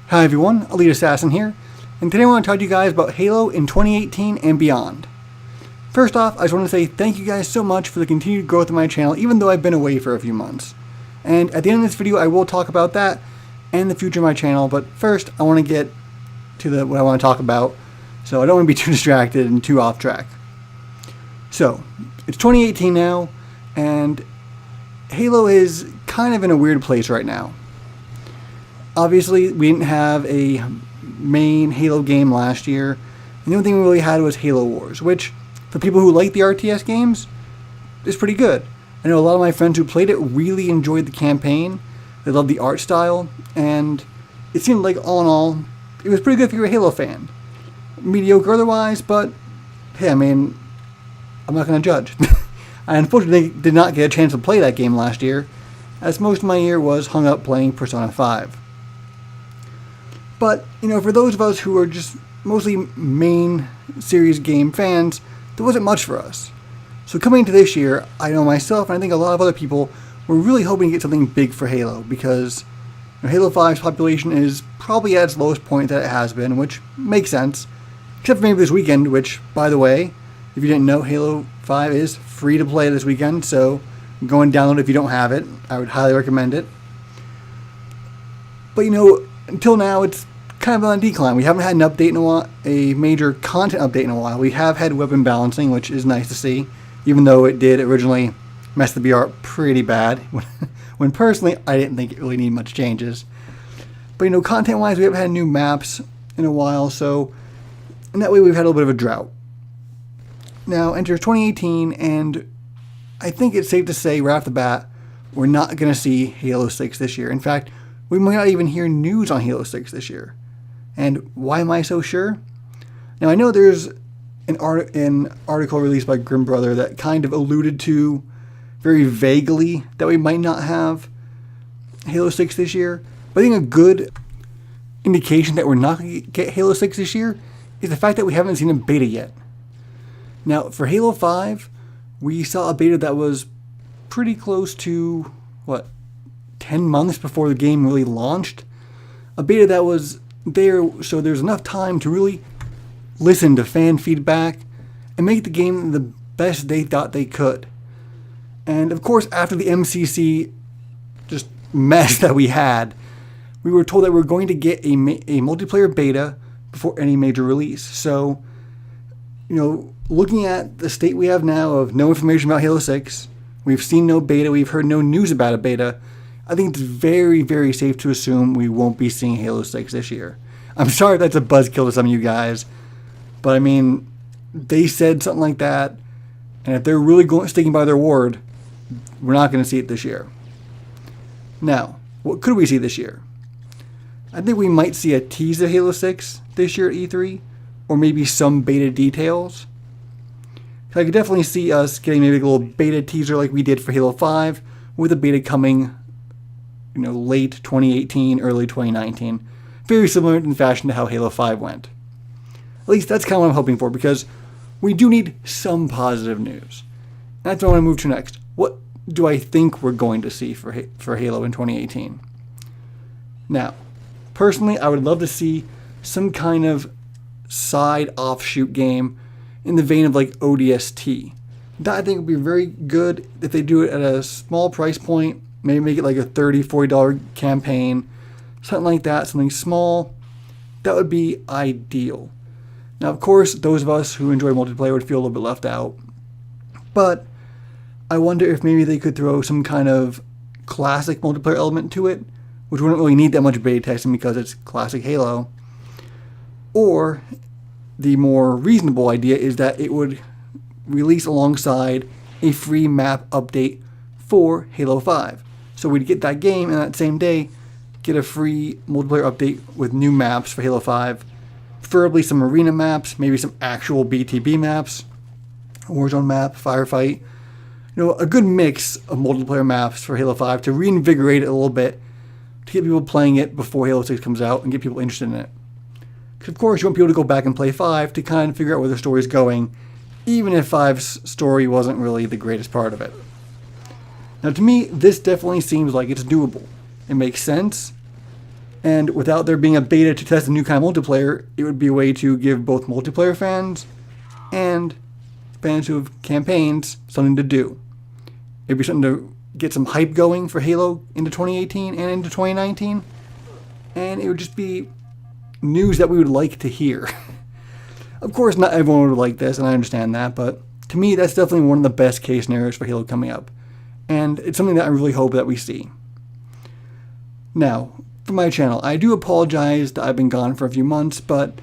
Hi everyone, Elite Assassin here, and today I want to talk to you guys about Halo in 2018 and beyond. First off, I just want to say thank you guys so much for the continued growth of my channel, even though I've been away for a few months. And at the end of this video, I will talk about that and the future of my channel, but first I want to get to what I want to talk about, so I don't want to be too distracted and too off track. So, it's 2018 now, and Halo is kind of in a weird place right now. Obviously, we didn't have a main Halo game last year, and the only thing we really had was Halo Wars, which, for people who like the RTS games, is pretty good. I know a lot of my friends who played it really enjoyed the campaign, they loved the art style, and it seemed like, all in all, it was pretty good if you were a Halo fan. Mediocre otherwise, but, hey, I mean, I'm not going to judge. I unfortunately did not get a chance to play that game last year, as most of my year was hung up playing Persona 5. But, for those of us who are just mostly main series game fans, there wasn't much for us. So coming into this year, I know myself, and I think a lot of other people, were really hoping to get something big for Halo, because Halo 5's population is probably at its lowest point that it has been, which makes sense. Except for maybe this weekend, which, by the way, if you didn't know, Halo 5 is free to play this weekend, so go and download it if you don't have it. I would highly recommend it. But until now, it's kind of on a decline. We haven't had an update in a while, a major content update in a while. We have had weapon balancing, which is nice to see, even though it did originally mess the BR pretty bad, when personally, I didn't think it really needed much changes. But content-wise, we haven't had new maps in a while, so in that way, we've had a little bit of a drought. Now, enter 2018, and I think it's safe to say right off the bat, we're not going to see Halo 6 this year. In fact, we might not even hear news on Halo 6 this year. And why am I so sure? Now, I know there's an article released by Grim Brother that kind of alluded to very vaguely that we might not have Halo 6 this year. But I think a good indication that we're not going to get Halo 6 this year is the fact that we haven't seen a beta yet. Now, for Halo 5, we saw a beta that was pretty close to, 10 months before the game really launched. A beta that was there so there's enough time to really listen to fan feedback and make the game the best they thought they could. And of course, after the MCC just mess that we had, we were told that we were going to get a multiplayer beta before any major release. So, looking at the state we have now of no information about Halo 6, we've seen no beta, we've heard no news about a beta, I think it's very, very safe to assume we won't be seeing Halo 6 this year. I'm sorry if that's a buzzkill to some of you guys, but I mean, they said something like that, and if they're really sticking by their word, we're not going to see it this year. Now, what could we see this year? I think we might see a tease of Halo 6 this year at E3, or maybe some beta details. I could definitely see us getting maybe a little beta teaser like we did for Halo 5, with a beta coming late 2018, early 2019. Very similar in fashion to how Halo 5 went. At least that's kind of what I'm hoping for, because we do need some positive news. And that's what I want to move to next. What do I think we're going to see for Halo in 2018? Now, personally, I would love to see some kind of side offshoot game in the vein of like ODST. That I think would be very good if they do it at a small price point. Maybe make it like a $30, $40 campaign. Something like that, something small. That would be ideal. Now, of course, those of us who enjoy multiplayer would feel a little bit left out. But I wonder if maybe they could throw some kind of classic multiplayer element to it, which wouldn't really need that much beta testing because it's classic Halo. Or the more reasonable idea is that it would release alongside a free map update for Halo 5. So we'd get that game and that same day get a free multiplayer update with new maps for Halo 5. Preferably some arena maps, maybe some actual BTB maps, Warzone map, Firefight. A good mix of multiplayer maps for Halo 5 to reinvigorate it a little bit, to get people playing it before Halo 6 comes out and get people interested in it. Because of course you want people to go back and play 5 to kind of figure out where the story's going, even if 5's story wasn't really the greatest part of it. Now to me, this definitely seems like it's doable. It makes sense. And without there being a beta to test a new kind of multiplayer, it would be a way to give both multiplayer fans and fans who have campaigns something to do. It'd be something to get some hype going for Halo into 2018 and into 2019. And it would just be news that we would like to hear. Of course, not everyone would like this, and I understand that, but to me, that's definitely one of the best case scenarios for Halo coming up. And it's something that I really hope that we see. Now, for my channel, I do apologize that I've been gone for a few months, but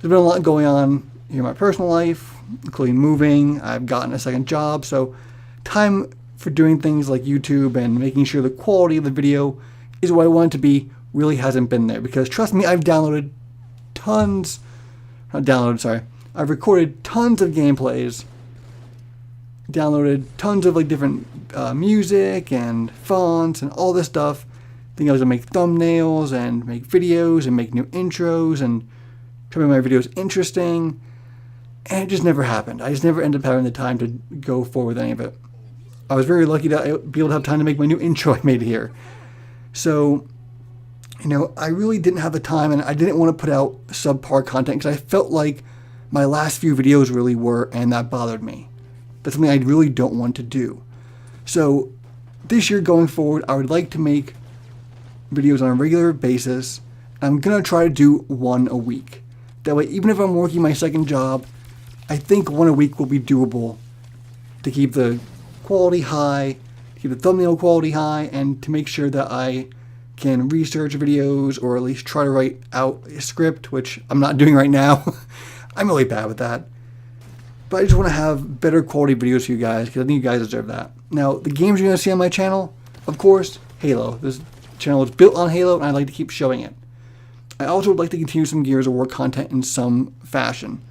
there's been a lot going on in my personal life, including moving. I've gotten a second job, so time for doing things like YouTube and making sure the quality of the video is what I want it to be really hasn't been there. Because trust me, I've recorded tons of gameplays, downloaded tons of different music and fonts and all this stuff. Thinking I was going to make thumbnails and make videos and make new intros and try to make my videos interesting. And it just never happened. I just never ended up having the time to go forward with any of it. I was very lucky to be able to have time to make my new intro I made here. So, I really didn't have the time, and I didn't want to put out subpar content because I felt like my last few videos really were, and that bothered me. That's something I really don't want to do. So, this year going forward, I would like to make videos on a regular basis. I'm going to try to do one a week. That way, even if I'm working my second job, I think one a week will be doable to keep the quality high, keep the thumbnail quality high, and to make sure that I can research videos or at least try to write out a script, which I'm not doing right now. I'm really bad with that. But I just want to have better quality videos for you guys because I think you guys deserve that. Now, the games you're going to see on my channel, of course, Halo. This channel is built on Halo, and I'd like to keep showing it. I also would like to continue some Gears of War content in some fashion.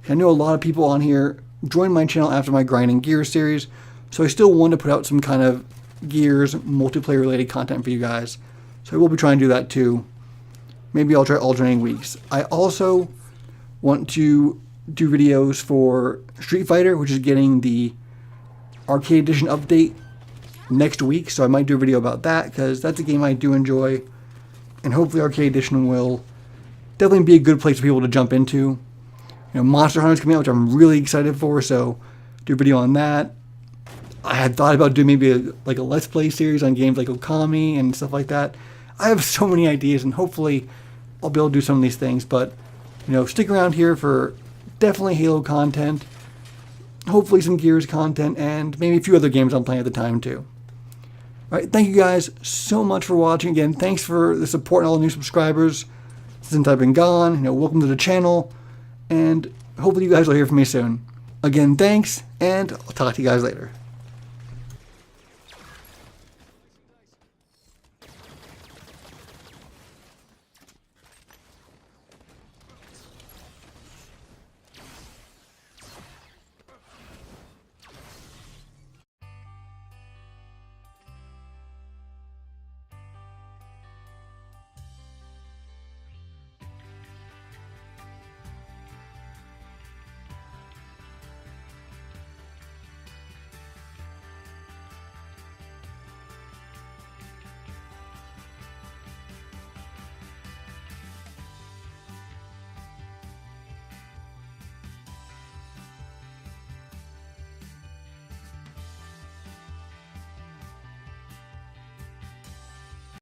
I know a lot of people on here joined my channel after my Grinding Gears series, so I still want to put out some kind of Gears multiplayer related content for you guys. So I will be trying to do that too. Maybe I'll try alternating weeks. I also want to do videos for Street Fighter, which is getting the Arcade Edition update next week. So I might do a video about that because that's a game I do enjoy. And hopefully Arcade Edition will definitely be a good place for people to jump into. Monster Hunter's coming out, which I'm really excited for, so do a video on that. I had thought about doing maybe a Let's Play series on games like Okami and stuff like that. I have so many ideas, and hopefully I'll be able to do some of these things. But, stick around here for definitely Halo content, hopefully some Gears content, and maybe a few other games I'm playing at the time too. Alright, thank you guys so much for watching. Again, thanks for the support and all the new subscribers since I've been gone. Welcome to the channel, and hopefully you guys will hear from me soon. Again, thanks, and I'll talk to you guys later.